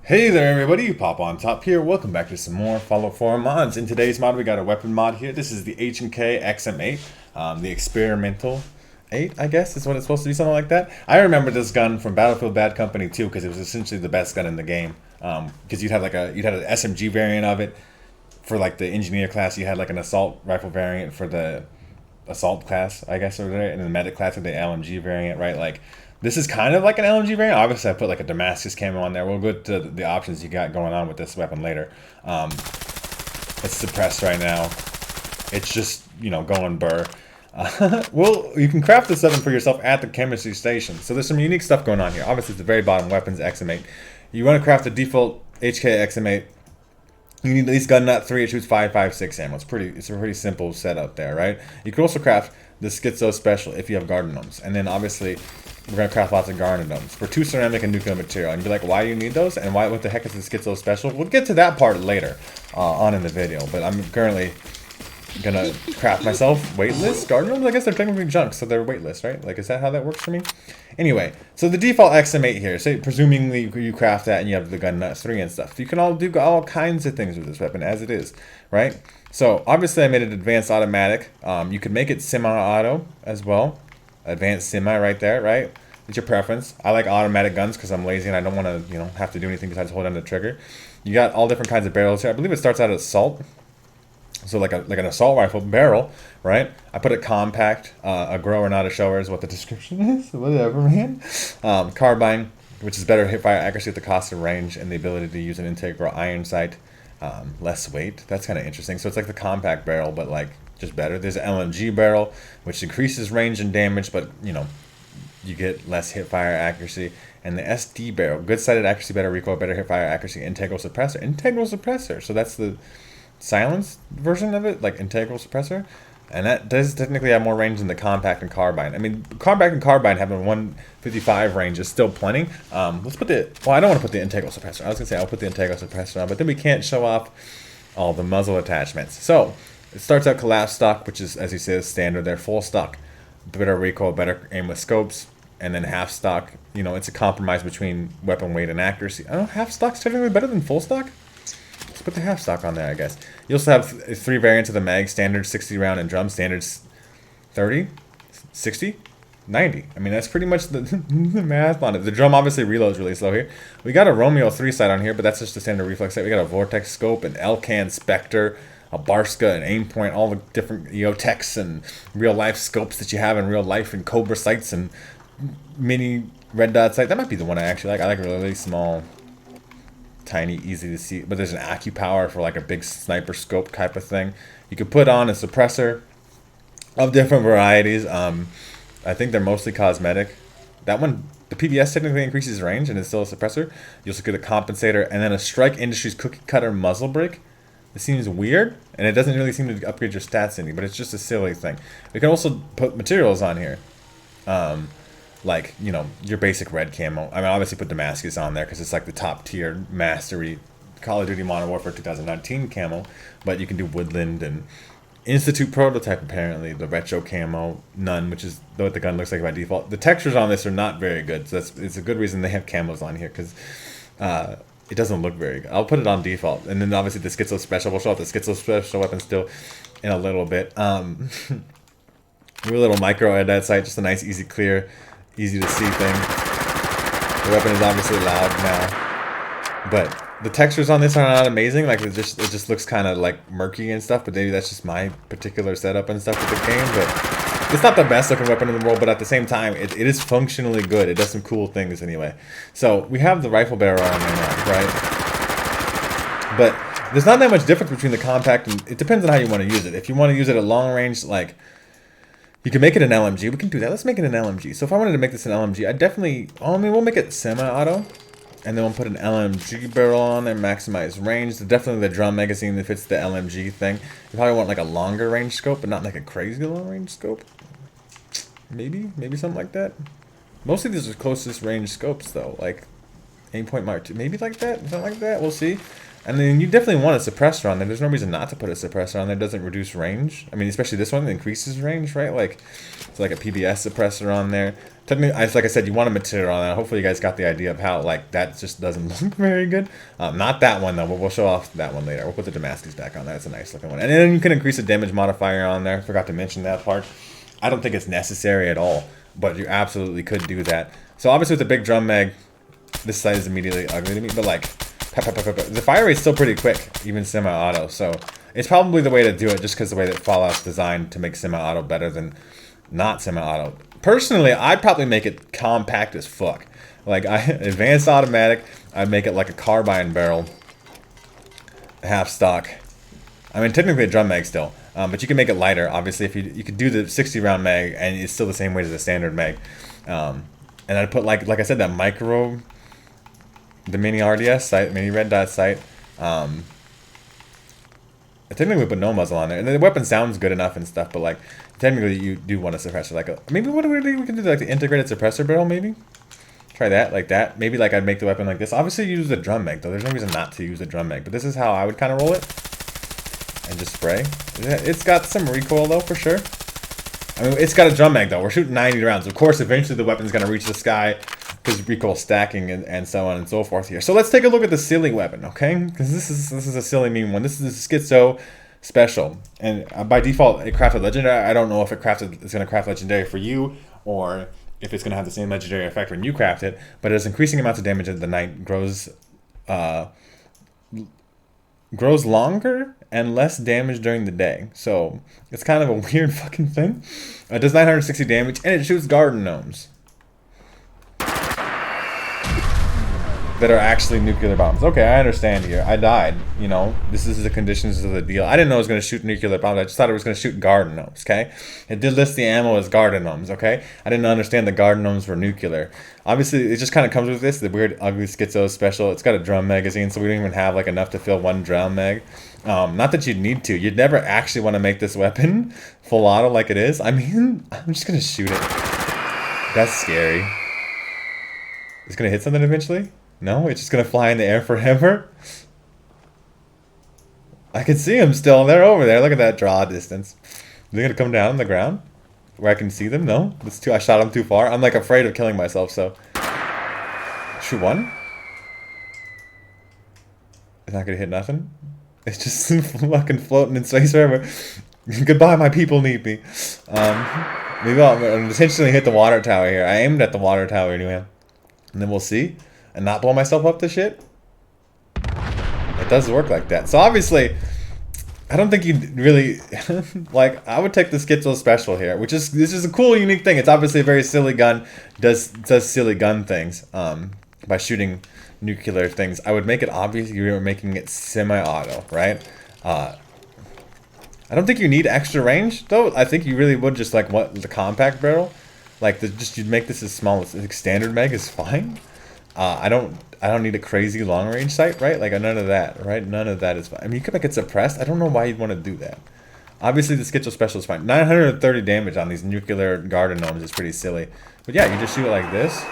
Hey there everybody, Popontop here. Welcome back to some more Follow Forum mods. In today's mod we got a weapon mod here. This is the Hk Xm8, the experimental 8, I guess is what it's supposed to be, something like that. I remember this gun from Battlefield Bad Company 2 because it was essentially the best gun in the game. Because you'd have an SMG variant of it for like the engineer class. You had like an assault rifle variant for the assault class, I guess, over there, and then the medic class with the LMG variant, right? Like, this is kind of like an LMG variant. Obviously, I put like a Damascus camo on there. We'll go to the options you got going on with this weapon later. It's suppressed right now. It's just, going burr. Well, you can craft this weapon for yourself at the chemistry station. So there's some unique stuff going on here. Obviously, at the very bottom, weapons XM8. You want to craft the default HK XM8. You need at least gun nut 3. It shoots 5.56 ammo. It's a pretty simple setup there, right? You can also craft the Schizo Special if you have garden gnomes. And then obviously we're gonna craft lots of garden gnomes for 2 ceramic and nuclear material. And you'd be like, why do you need those? And what the heck is the Schizo Special? We'll get to that part later on in the video. But I'm currently gonna craft myself weightless garden gnomes. I guess they're technically junk, so they're weightless, right? Like, is that how that works for me? Anyway, so the default XM8 here, say presumably you craft that and you have the gun nut 3 and stuff. You can all do all kinds of things with this weapon as it is, right? So obviously I made it advanced automatic. You could make it semi-auto as well. Advanced semi right there, right? It's your preference. I like automatic guns because I'm lazy and I don't want to, have to do anything besides hold down the trigger. You got all different kinds of barrels here. I believe it starts out as assault. So like an assault rifle barrel, right? I put it compact, a grower, not a shower is what the description is. Whatever, man. Carbine, which is better hipfire accuracy at the cost of range and the ability to use an integral iron sight. Less weight. That's kind of interesting. So it's like the compact barrel, but like just better. There's an LMG barrel, which increases range and damage, but you get less hipfire accuracy. And the SD barrel, good sighted accuracy, better recoil, better hipfire accuracy, integral suppressor. Integral suppressor. So that's the silence version of it, like integral suppressor, and that does technically have more range than the compact and carbine. I mean, compact and carbine having 155 range is still plenty. Let's put the, well, I don't want to put the integral suppressor. I was gonna say I'll put the integral suppressor on, but then we can't show off all the muzzle attachments. So it starts out collapse stock, which is, as you say, standard. They're full stock, better recoil, better aim with scopes, and then half stock. It's a compromise between weapon weight and accuracy. I don't know, half stock's technically better than full stock. Let's put the half stock on there, I guess. You also have 3 variants of the mag, standard 60 round and drum, standards 30, 60, 90. I mean, that's pretty much the math on it. The drum obviously reloads really slow here. We got a Romeo 3 sight on here, but that's just the standard reflex sight. We got a Vortex scope, an Elcan Spectre, a Barska, an aim point, all the different EOTechs and real life scopes that you have in real life, and Cobra sights and mini red dot sight. That might be the one I actually like. I like a really small, tiny, easy to see, but there's an AccuPower for like a big sniper scope type of thing. You could put on a suppressor of different varieties. I think they're mostly cosmetic. That one, the PBS technically increases range and it's still a suppressor. You also get a compensator and then a Strike Industries cookie cutter muzzle brake. It seems weird and it doesn't really seem to upgrade your stats any, but it's just a silly thing. You can also put materials on here. Like, your basic red camo. I mean, obviously put Damascus on there because it's like the top tier mastery Call of Duty Modern Warfare 2019 camo. But you can do Woodland and Institute Prototype, apparently. The retro camo, none, which is what the gun looks like by default. The textures on this are not very good. So it's a good reason they have camos on here because it doesn't look very good. I'll put it on default. And then obviously the Schizo Special. We'll show off the Schizo Special weapon still in a little bit. We're a little micro at that sight. Just a nice, easy, clear, easy to see thing. The weapon is obviously loud now, but the textures on this are not amazing. Like it just looks kind of like murky and stuff. But maybe that's just my particular setup and stuff with the game. But it's not the best looking weapon in the world. But at the same time, it is functionally good. It does some cool things anyway. So we have the rifle barrel on there now, right? But there's not that much difference between the compact and it depends on how you want to use it. If you want to use it at long range, like, you can make it an LMG. We can do that. Let's make it an LMG. So if I wanted to make this an LMG, we'll make it semi-auto. And then we'll put an LMG barrel on there, maximize range. Definitely the drum magazine that fits the LMG thing. You probably want like a longer range scope, but not like a crazy long range scope. Maybe something like that. Most of these are closest range scopes though. Like aim point mark 2. Maybe like that, something like that. We'll see. And then you definitely want a suppressor on there. There's no reason not to put a suppressor on there. It doesn't reduce range. I mean, especially this one increases range, right? Like, it's like a PBS suppressor on there. Technically, like I said, you want a material on that. Hopefully you guys got the idea of how, like, that just doesn't look very good. Not that one, though, but we'll show off that one later. We'll put the Damascus back on there. It's a nice looking one. And then you can increase the damage modifier on there. Forgot to mention that part. I don't think it's necessary at all, but you absolutely could do that. So obviously with the big drum mag, this side is immediately ugly to me, but like, the fire rate's still pretty quick, even semi-auto, so it's probably the way to do it just because the way that Fallout's designed to make semi-auto better than not semi-auto. Personally, I'd probably make it compact as fuck. Like, advanced automatic, I'd make it like a carbine barrel, half stock. I mean, technically a drum mag still, but you can make it lighter, obviously, if you could do the 60 round mag, and it's still the same weight as a standard mag. And I'd put, like I said, that micro... the mini RDS sight, mini red dot sight. Technically we put no muzzle on there, and the weapon sounds good enough and stuff. But like, technically you do want a suppressor. Like, maybe what do we can do? Like the integrated suppressor barrel, maybe. Try that, like that. Maybe like I'd make the weapon like this. Obviously use the drum mag though. There's no reason not to use the drum mag. But this is how I would kind of roll it, and just spray. It's got some recoil though for sure. I mean, it's got a drum mag though. We're shooting 90 rounds. Of course, eventually the weapon's gonna reach the sky, because recoil stacking and so on and so forth here. So let's take a look at the silly weapon, okay? Because this is a silly mean one. This is a Schizo special, and by default it crafted legendary. I don't know if it's going to craft legendary for you, or if it's going to have the same legendary effect when you craft it. But it has increasing amounts of damage as the night grows longer and less damage during the day. So it's kind of a weird fucking thing. It does 960 damage, and it shoots garden gnomes that are actually nuclear bombs. Okay, I understand here. I died. You know, this is the conditions of the deal. I didn't know it was going to shoot nuclear bombs. I just thought it was going to shoot garden gnomes, okay? It did list the ammo as garden gnomes, okay? I didn't understand the garden gnomes were nuclear. Obviously, it just kind of comes with this, the weird, ugly Schizo special. It's got a drum magazine, so we don't even have, like, enough to fill one drum mag. Not that you'd need to. You'd never actually want to make this weapon full auto like it is. I mean, I'm just going to shoot it. That's scary. It's going to hit something eventually? No, it's just gonna fly in the air forever. I can see them still. They're over there. Look at that draw distance. They're gonna come down on the ground where I can see them. No, that's too. I shot them too far. I'm like afraid of killing myself. So shoot one. It's not gonna hit nothing. It's just fucking floating in space forever. Goodbye, my people need me. Maybe I'll intentionally hit the water tower here. I aimed at the water tower anyway, and then we'll see. And not blow myself up to shit. It does work like that. So obviously, I don't think you really like. I would take the Schizo special here, which is this is a cool, unique thing. It's obviously a very silly gun. Does silly gun things by shooting nuclear things. I would make it obvious you were making it semi-auto, right? I don't think you need extra range though. I think you really would just like what the compact barrel, like you'd make this as small as like, standard mag is fine. I don't need a crazy long range sight, right? Like none of that, right? None of that is fine. I mean, you could make it suppressed. I don't know why you'd want to do that. Obviously, the Schizo special is fine. 930 damage on these nuclear garden gnomes is pretty silly. But yeah, you just shoot it like this.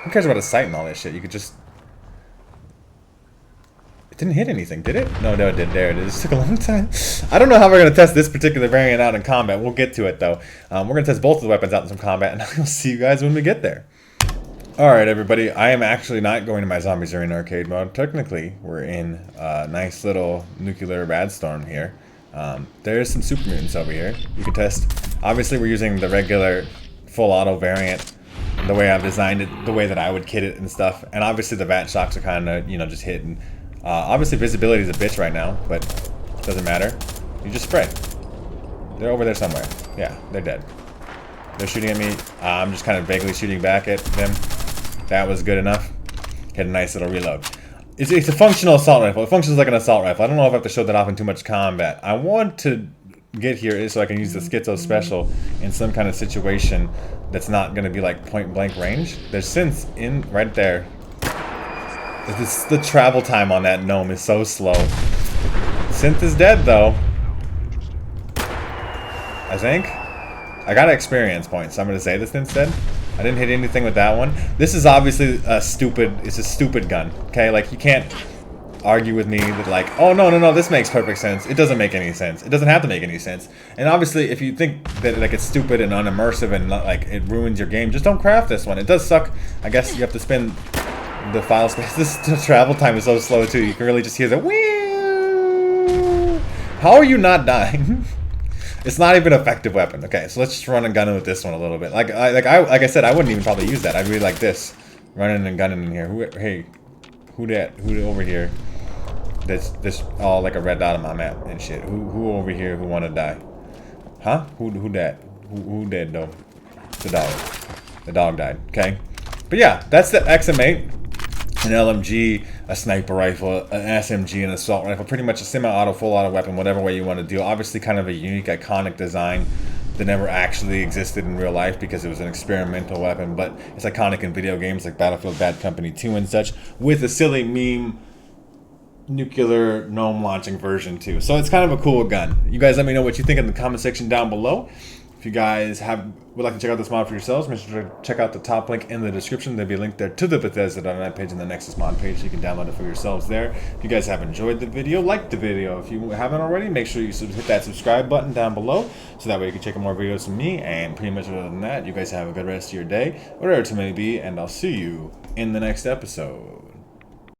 Who cares about a sight and all that shit? You could just... It didn't hit anything, did it? No, it did. There it is. It took a long time. I don't know how we're going to test this particular variant out in combat. We'll get to it, though. We're going to test both of the weapons out in some combat, and I'll see you guys when we get there. Alright everybody, I am actually not going to my Zombies Arena arcade mode. Technically, we're in a nice little nuclear bad storm here. There's some super mutants over here. You can test. Obviously we're using the regular full auto variant, the way I've designed it, the way that I would kit it and stuff. And obviously the VAT shocks are kind of, you know, just hitting. Obviously visibility is a bitch right now, but it doesn't matter. You just spray. They're over there somewhere. Yeah, they're dead. They're shooting at me. I'm just kind of vaguely shooting back at them. That was good enough. Hit a nice little reload. It's a functional assault rifle. It functions like an assault rifle. I don't know if I have to show that off in too much combat. I want to get here so I can use the Schizo special in some kind of situation that's not going to be like point blank range. There's synths in right there. The travel time on that gnome is so slow. Synth is dead though. I think. I got experience points, so I'm going to say this instead. I didn't hit anything with that one. This is obviously a stupid, it's a stupid gun, okay? Like, you can't, argue with me that like, oh no, this makes perfect sense. It doesn't make any sense. It doesn't have to make any sense. And obviously, if you think that like it's stupid and unimmersive and like it ruins your game, just don't craft this one. It does suck. I guess you have to spend the file space. The travel time is so slow too. You can really just hear the whee. How are you not dying? It's not even an effective weapon. Okay, so let's just run and gun with this one a little bit. Like I said, I wouldn't even probably use that. I'd really like this, running and gunning in here. Who that? Who over here? This all like a red dot on my map and shit. Who over here who wanna die? Huh? Who that? Who dead though? The dog. The dog died. Okay. But yeah, that's the XM8. An LMG, a sniper rifle, an SMG, an assault rifle. Pretty much a semi-auto, full-auto weapon, whatever way you want to do. Obviously kind of a unique, iconic design that never actually existed in real life because it was an experimental weapon, but it's iconic in video games like Battlefield Bad Company 2 and such, with a silly meme nuclear gnome launching version too. So it's kind of a cool gun. You guys let me know what you think in the comment section down below. If you guys would like to check out this mod for yourselves, make sure to check out the top link in the description. There'll be a link there to the Bethesda.net page and the Nexus mod page, so you can download it for yourselves there. If you guys have enjoyed the video, like the video. If you haven't already, make sure you hit that subscribe button down below, so that way you can check out more videos from me. And pretty much other than that, you guys have a good rest of your day, whatever it may be, and I'll see you in the next episode.